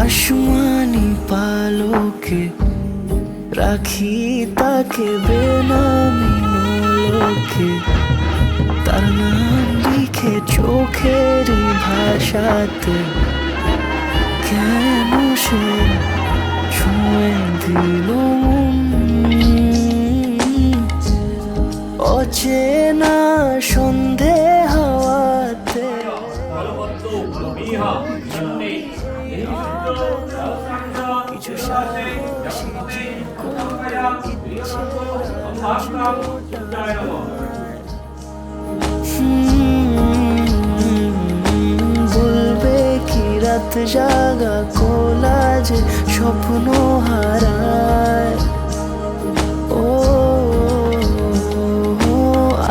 আসমানি পালকে রাখি তাকে বেনামি লোকে, তার নাম লিখে চোখেরই ভাষাতে। কেন সে ছুঁয়ে দিল অচেনা সন্ধে হাওয়াতে। কিছু বলবে কি রাত জাগা কোলাজে স্বপ্ন হারায়। ও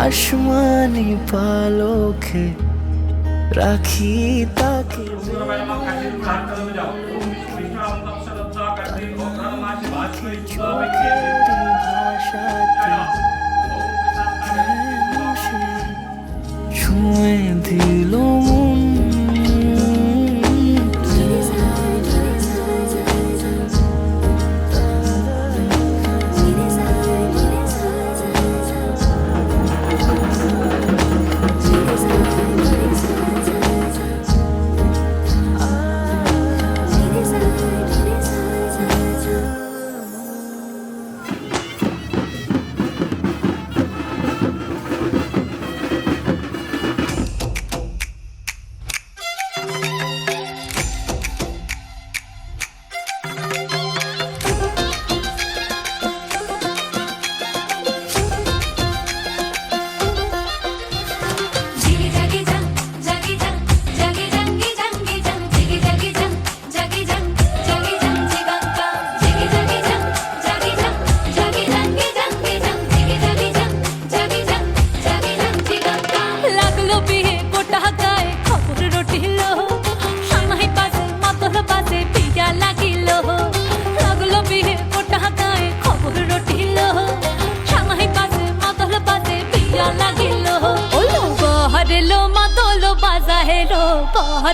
আসমানি পালকে রাখি তাকে চোখেরই ভাষাতে। ছুঁয়ে দিল মন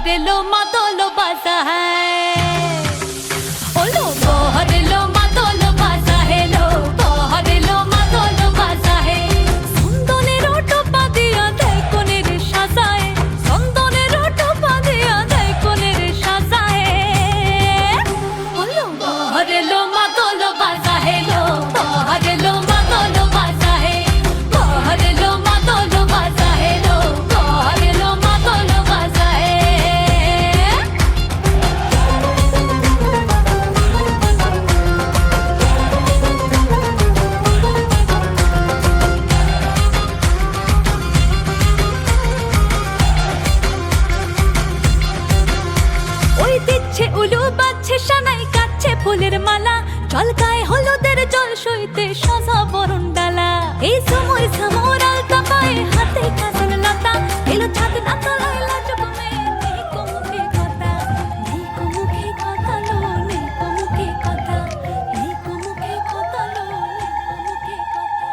बहरेलो मातोलो बाजा है ओलो बहरेलो मातोलो बाजा है लो बहरेलो मातोलो बाजा है संदने रोटो पादिया दे कोने रे साजाए संदने रोटो पादिया दे कोने रे साजाए ओलो बहरेलो मातोलो बाजा है लो बहरेलो मातोलो बाजा है बहरेलो मातोलो बाजा है लो बहरेलो मातोलो बाजा है। ওই দিচ্ছে উলু বাজছে সানাই কাচ্ছে ফুলের মালা জল গায়ে হলুদের জল সইতে সাজা বরণ ডালা এই সময় সামর আলতা পায়ে হাতে কাজল লতা এলো ছাদ না তলায় লাজুকমে নেই মুখে কথা নেই মুখে কথা লো নেই মুখে কথা নেই মুখে কথা লো নেই মুখে কথা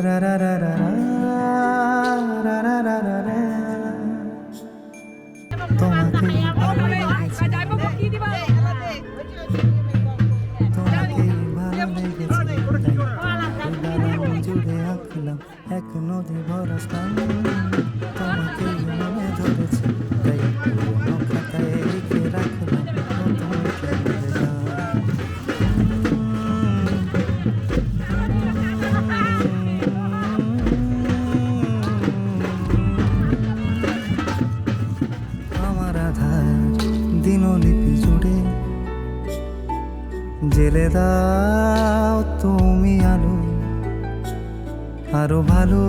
রা রা রা রা রা রা রা রা রা রা। তোমাকে ভালো লেগেছে, তোমাকে ভালো লেগেছে, তাই দালান জুড়ে আঁকলাম এক নদী ভরা স্থান। তোমাকে মনে ধরেছে, তাই পুরোনো খাতায় লিখে রাখলাম নতুন প্রেমের গান। আমার আধার দিনলিপি জুড়ে জেলে দাও তুমি আলো, আরো ভালো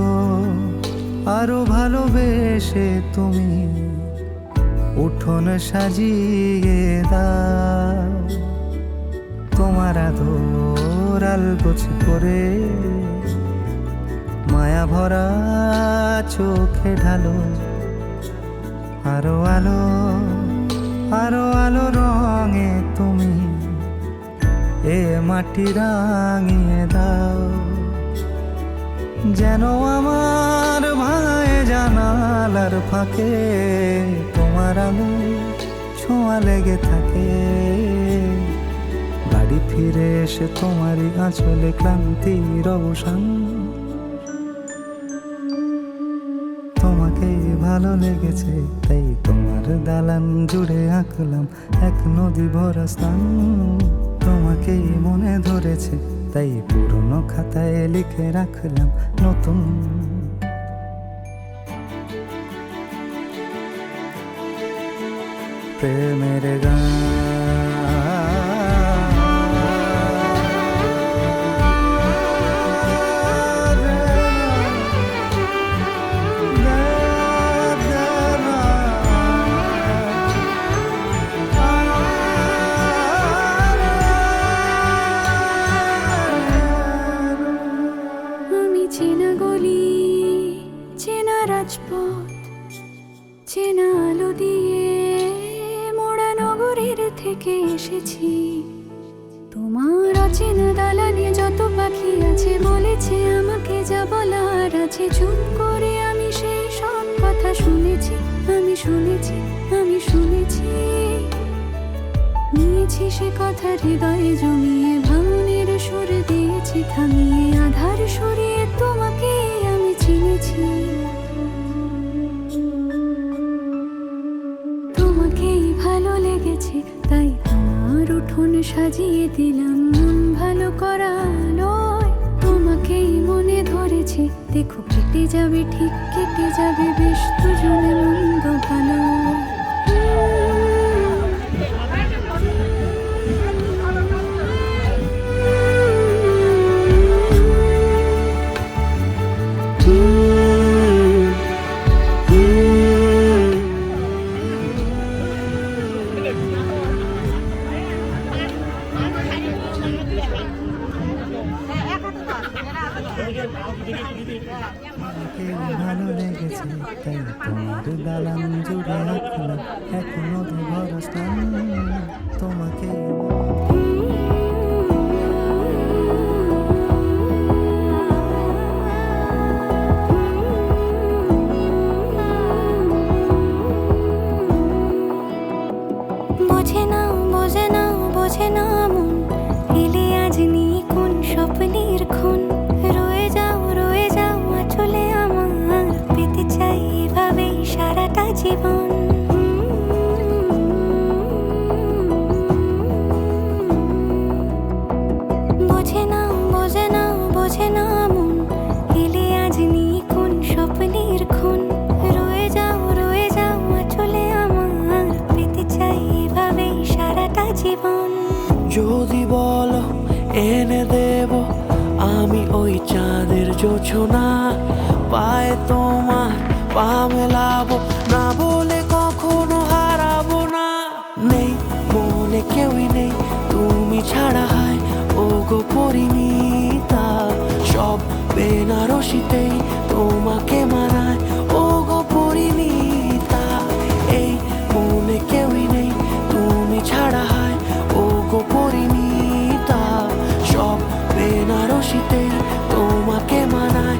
আরো ভালোবেসে তুমি উঠোন সাজিয়ে দাও। তোমার আদর আলগোছ করে মায়া ভরা চোখে ঢালো, আরো আলো আরো আলো রঙে তুমি এ মাটি রাঙিয়ে দাও। যেন আমার ভাই জানালার ফাঁকে তোমার আলো ছোঁয়া লেগে থাকে। বাড়ি ফিরে এসে তোমারই আঁচলে ক্লান্তির অবসান। তোমাকে ভালো লেগেছে, তাই তোমার দালান জুড়ে আঁকলাম এক নদী ভরা স্থান। তোমাকেই মনে ধরেছে, তাই পুরনো খাতায় লিখে রাখলাম নতুন প্রেমের গান। চেনা গলি, চেনা রাজপথ, চেনা আলো দিয়ে মোড়া নগরের থেকে এসেছি। তোমার অচেনা দালানে যত পাখি আছে বলেছে আমাকে যা বলার আছে। চুপ করে আমি সেই সব কথা শুনেছি, আমি শুনেছি, আমি শুনেছি। নিয়েছি সে কথা হৃদয়ে জমিয়ে, ভাঙনের সুর দিয়েছি থামিয়ে। আধার সরিয়ে তোমাকে আমি চিনেছি, তোমাকেই ভালো লেগেছে, তাই তোমার উঠোন সাজিয়ে দিলাম মন ভালো করা আলোয়। তোমাকেই মনে ধরেছে, দেখো কেটে যাবে, ঠিক কেটে যাবে বেশ দুজনে মন্দ ভালো। তোমাকে ভালো লেগেছে, তাই তোমার দালান জুড়ে রাখলাম এক নদী ভরা স্থান। তোমাকে বোঝে না, বোঝে না, বোঝে না মন এলে আজ নিয়ে কোন স্বপ্নের ক্ষণ। রয়ে যাও আঁচলে আমার, পেতে চাই এভাবেই সারাটা জীবন। বোঝে না, বোঝে না, বোঝে না মন এলে আজ নিয়ে কোন স্বপ্নের ক্ষণ। রয়ে যাও আঁচলে আমার, পেতে চাই এভাবেই সারাটা জীবন। যদি বলো এনে দেব আমি ওই চাঁদের জোছনা, পায়ে তোমার পা মেলাবো, না বলে কখনো হারাবো না। নেই মনে কেউই নেই তুমি ছাড়া, হায় ও গো পরিণীতা। সব বেনারসিতেই তোমাকে মানায় ও গো পরিণীতা। এই মনে কেউই নেই তুমি ছাড়া, হায় ও গো পরিণীতা। সব বেনারসিতেই তোমাকে মানায়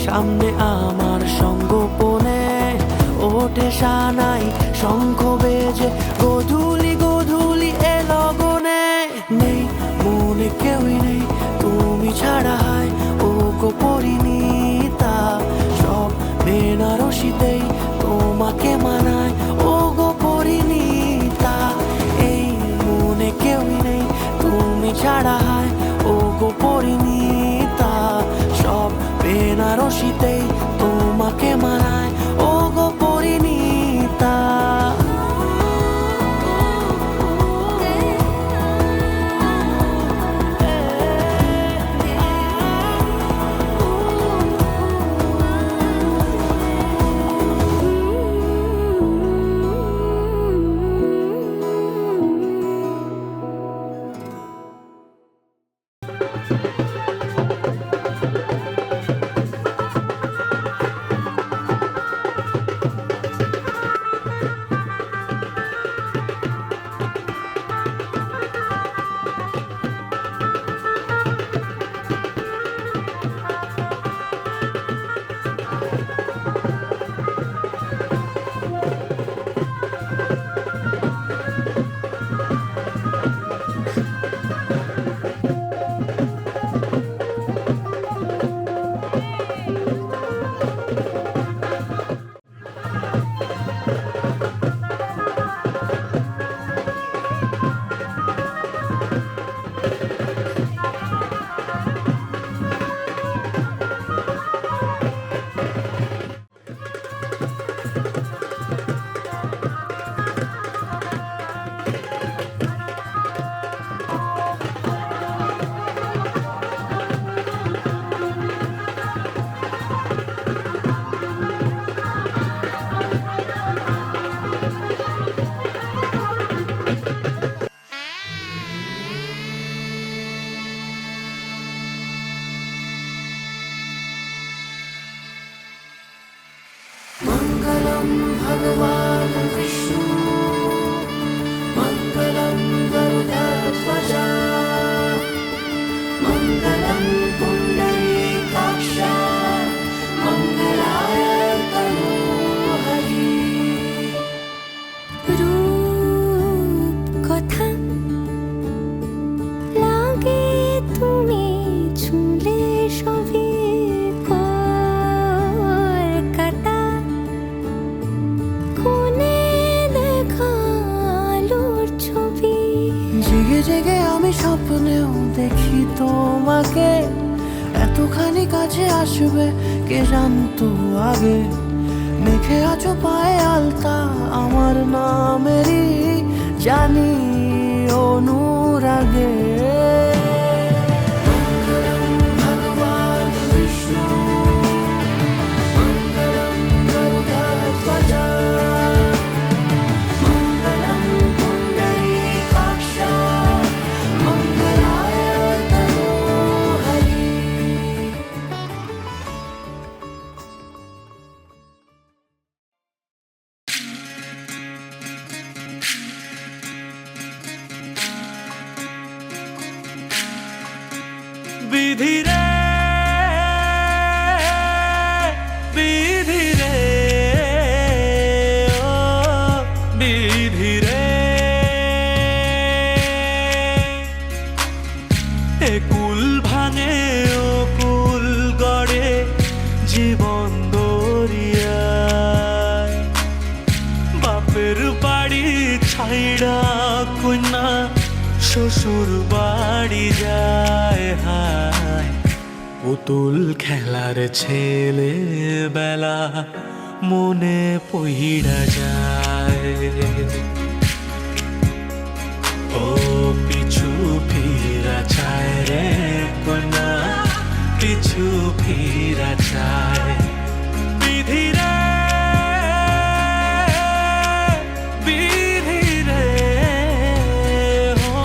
সামনে আমার সঙ্গোপনে ওঠে সানাই শঙ্খ বেজে গোধূলি গোধূলি এ লগনে নেই মনে কেউই নেই তুমি ছাড়া হয় ও গো পরিণীতা সব বেনারসিতেই তোমাকে মানায় ও গো পরিণীতা এই মনে কেউই নেই তুমি ছাড়া হয় ও গো পরিণীতা সব বেনারসিতেই তোমাকে মানায় ও গো পরিণীতা मङ्गलं भगवान् विष्णु मङ्गलं गरुडध्वज मङ्गलं पुण्डरीकाक्ष मङ्गलाय तनोहरि রূপ কথা লাগে তুমি ছুঁলে সবই কলকাতা কোণে দেখালোর ছবি জেগে জেগে আমি স্বপ্নেও দেখি তোমাকে এতখানি কাছে আসবে কে জানতো আগে মেখে আছো পায়ে আলতা আমার নামেরই জানি অনুরাগে মঙ্গলম ভগবান বিষ্ণু মঙ্গলম গরুডধ্বজ মঙ্গলম পুণ্ডরীকাক্ষ মঙ্গলায় তনোহরি বিধি রে বিধি রে ও বিধি রে এ কুল ভাঙে ও কুল গড়ে জীবন দরিয়ায় বাপের বাড়ি ছাইড়া কন্যা শ্বশুর বাড়ি যায় হায় পুতুল খেলার ছেলে বেলা মনে পইড়া যায় ও পিছু ফিরা চায় রে কন্যা পিছু ফিরা চায় বিধি রে বিধি রে ও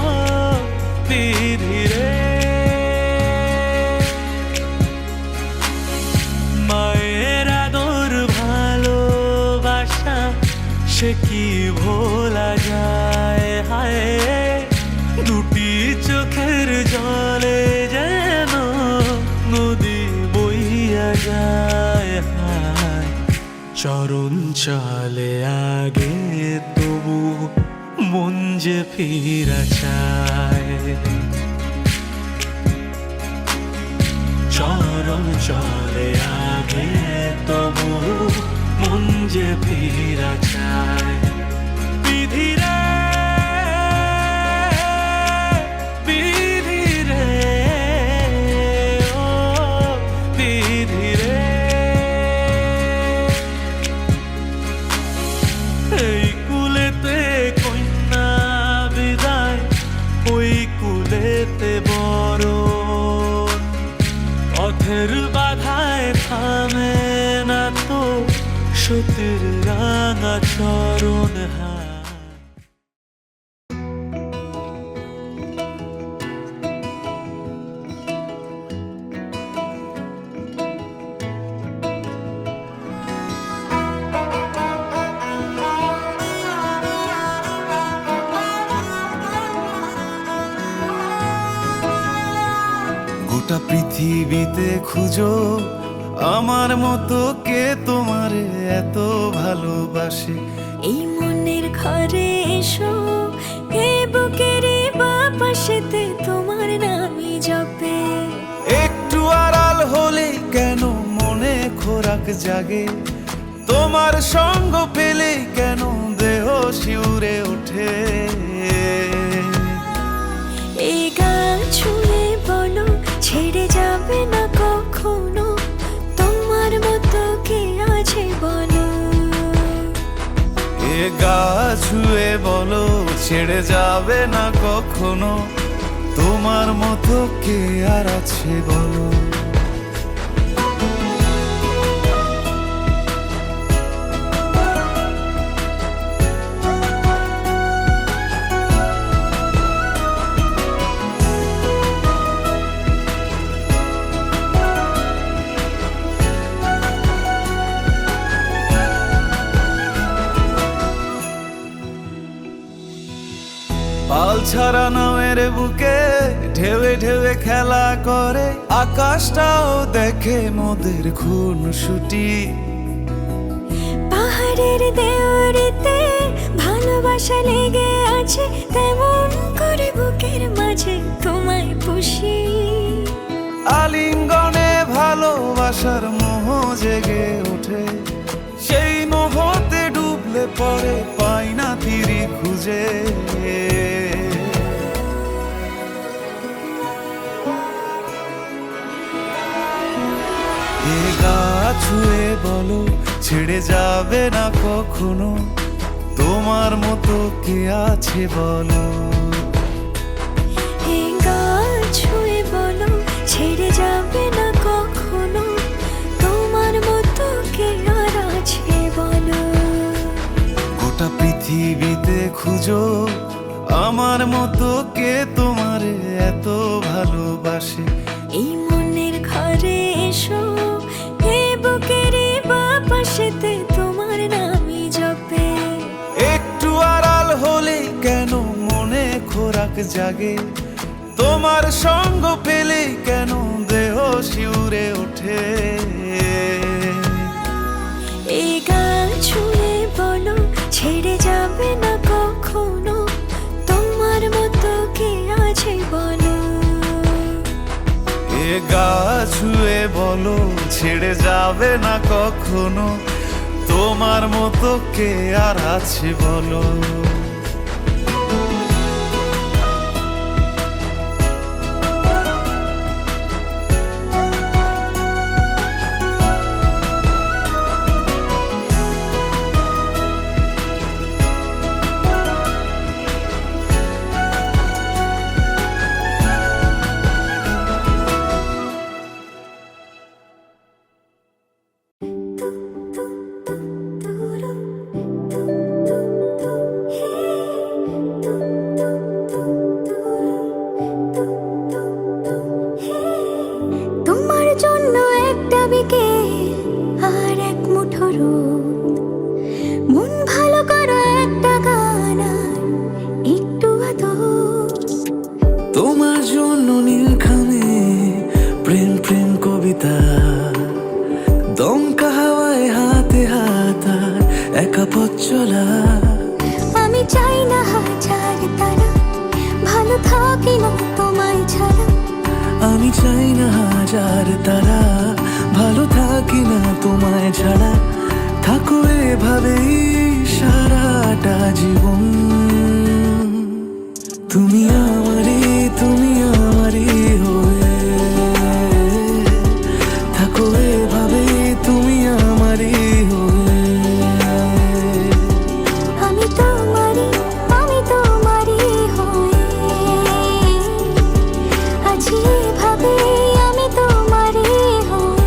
বিধি রে মায়ের আদর ভালোবাসা সে কি ভোলা যায় হায় দুটি চোখের জলে যেন নদী বইয়া যায় যায় হায় চরণ চলে আগে তবু মন যে ফিরা চায় চরণ চলে আগে তবু মন যে ফিরা চায় বিধিরে বিধিরে ও বিধিরে এই কুলেতে কন্যা বিদায় ওই কুলেতে বড় পথের বাধায় থামে না তো সতীর রাঙা চরণ হায় গোটা পৃথিবীতে খুঁজো আমার মতো কে তোমারে এত ভালোবাসে। এই মনের ঘরে এসো এই বুকের বাপাশেতে তোমার নামই জপে একটু আড়াল হলেই কেন মনে খোরাক জাগে, তোমার সঙ্গ পেলেই কেন দেহ শিউরে ওঠে। এই গান ছুঁয়ে বলো ছেড়ে যাবে না কখনো, তোমার মতো কে আছে বলো। এ গা ছুঁয়ে বলো ছেড়ে যাবে না কখনো, তোমার মতো কে আর আছে বলো। পাল ছাড়া নামের বুকে ঢেউে ঢেউে খেলা করে, আকাশটাও দেখে মোদের খুনসুটি। পাহাড়ের দেওয়ারিতে ভালোবাসা লেগে আছে, তেমন করে বুকের মাঝে তোমায় পুষি। আলিঙ্গনে ভালোবাসার মোহ জেগে ওঠে, সেই মোহতে ডুবলে পরে পাই না তীরে খুঁজে। এ গা ছুঁয়ে বলো ছেড়ে যাবে না কখনো, তোমার মতো কে আছে বলো। এই গান ছুঁয়ে বলো ছেড়ে যাবে না কখনো, তোমার মতো কে আর আছে বলো। গোটা পৃথিবীতে খুঁজো আমার মতো কে তোমারে এত ভালোবাসে। এই মনের ঘরে এসো এই বুকের বাপাশেতে তোমার নামই জপে একটু আড়াল হলেই কেন মনে খোরাক জাগে, তোমার সঙ্গ পেলেই কেন দেহ শিউরে ওঠে। এই গান ছুঁয়ে বলো ছেড়ে যাবে না কখনো, তোমার মতো কে আছে বলো। এ গা ছুঁয়ে বলো ছেড়ে যাবে না কখনো, তোমার মতো কে আর আছে বলো। তোমার জন্য একটা বিকেল আর এক মুঠো রোদ, মন ভালো করা একটা গান আর একটু আদর। তোমার জন্য নীলখানে প্রেম প্রেম কবিতা, একা পথ চলা। আমি চাই না হাজার তারা, ভালো থাকি না তোমায় ছাড়া। আমি চাই না হাজার তারা, ভালো থাকি না তোমায় ছাড়া। থাকো এভাবেই সারাটা জীবন। তুমি আমারই, তুমি আমারই হয়ে থাকো এভাবেই, তুমি আমারই হয়ে। আমি তোমারই, আমি তোমারই হয়ে আছি এভাবে, আমি তোমারই হয়ে।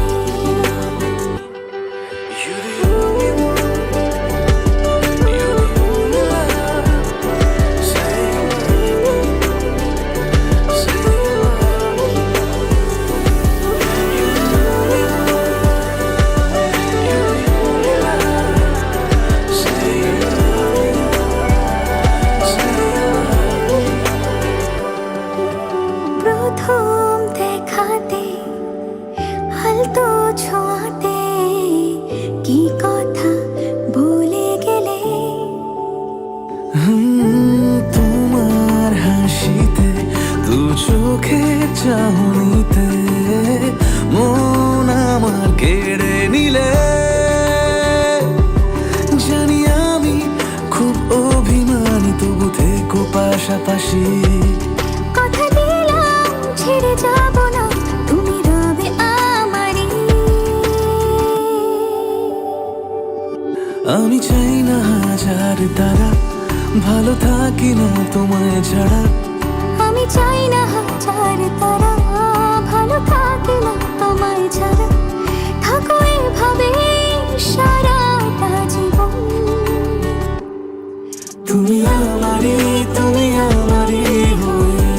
প্রথম দেখাতে হালতো ছোঁয়াতে কি কথা ভুলে গেলে। তোমার হাসিতে, দু চোখের চাহনিতে মন আমার কেড়ে নিলে। জানি আমি খুব অভিমানী, তবু থেকো পাশাপাশি। কথা দিলাম ছেড়ে যাব না, তুমি রবে আমারই। আমি চাই না হাজার তারা, ভালো থাকি না তোমায় ছাড়া। আমি চাই না হাজার তারা, ভালো থাকি না তোমায় ছাড়া। থাকো এভাবে সারাটা জীবন। তুমি আমারই, তুমি আমারই হয়ে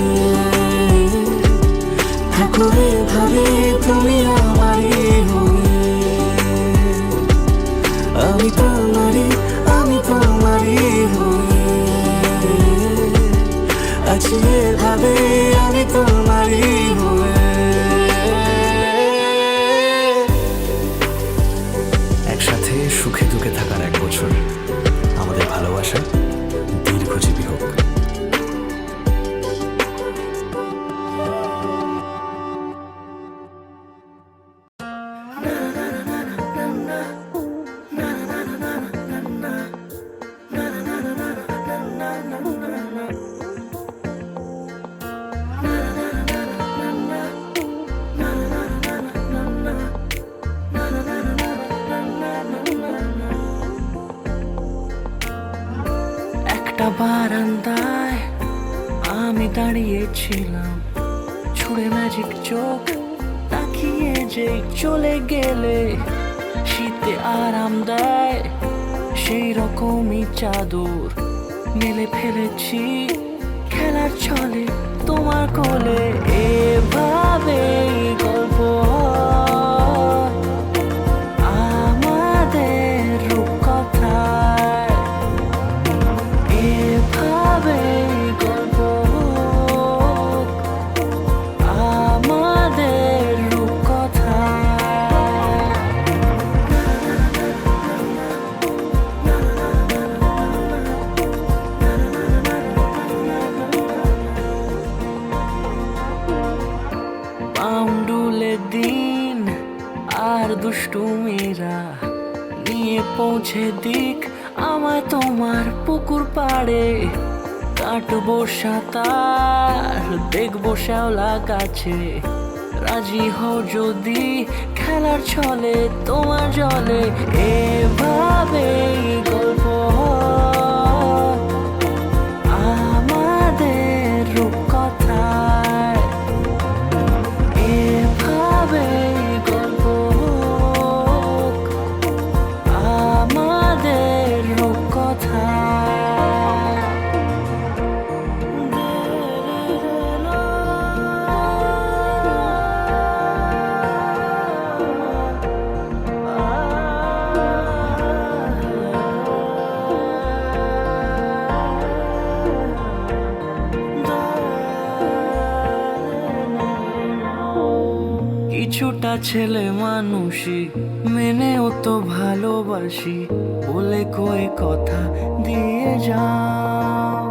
থাকো এভাবে, তুমি আমারই হয়ে। আমি তোমারই, আমি তোমারই হয়ে আছি এভাবে, আমি তোমারই হয়ে। একসাথে সুখে দুঃখে থাকার 1 বছর, আমাদের ভালোবাসা দীর্ঘজীবী হোক। একটা বারান্দায় আমি দাঁড়িয়েছিলাম, ছুঁড়ে ম্যাজিক চোখ তাকিয়ে যে চলে গেলে। শীতে আরাম দেয় সেই রকমই চাদর মেলে ফেলেছি খেলার ছলে তোমার কোলে। এভাবে গল্প হয় আমাদের রূপকথায়, এভাবে গল্প হোক আমাদের রূপকথায়। পাউন্ডুলে দিন আর দুষ্টুমিরা নিয়ে পৌঁছে দিক আমায় তোমার পুকুর পাড়ে। কাটবো সাঁতার, দেখবো শ্যাওলা গাছে, রাজি হও যদি খেলার ছলে তোমার জলে। এভাবে গল্প হয় আমাদের রূপকথায়, এভাবে গল্প হোক আমাদের রূপকথায়। ছেলে মানুষই মেনেও তো ভালোবাসি বলে কয়ে কথা দিয়ে যাও।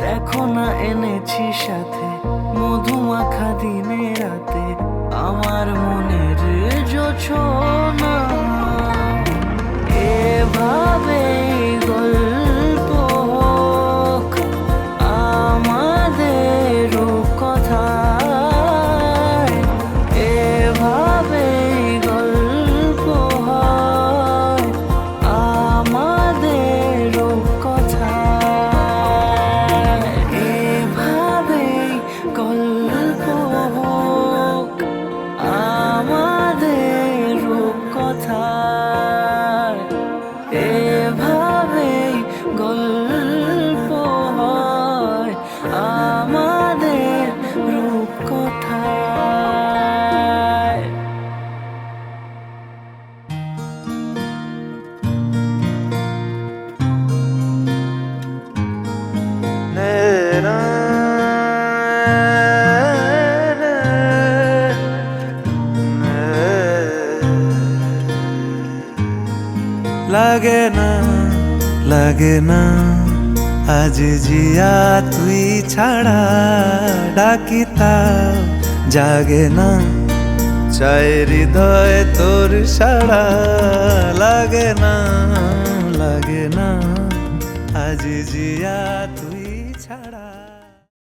দেখো না এনেছি সাথে মধুমাখা দিনে রাতে আমার মনের জোছনা। এভাবে গল্প হোক আমাদের কথায়, এভাবে গল্প হয় আমাদের কথায়, এভাবে গল্প হোক আমাদের কথায়, এভাবে গল্প হয় আমাদের রূপকথায়। লাগে না লাগে না আজ জিয়া তুই ছাড়া, ডাকি তাও জাগে না চায় হৃদয় তোর সাড়া। লাগে না লাগে না আজ জিয়া তুই ছাড়া।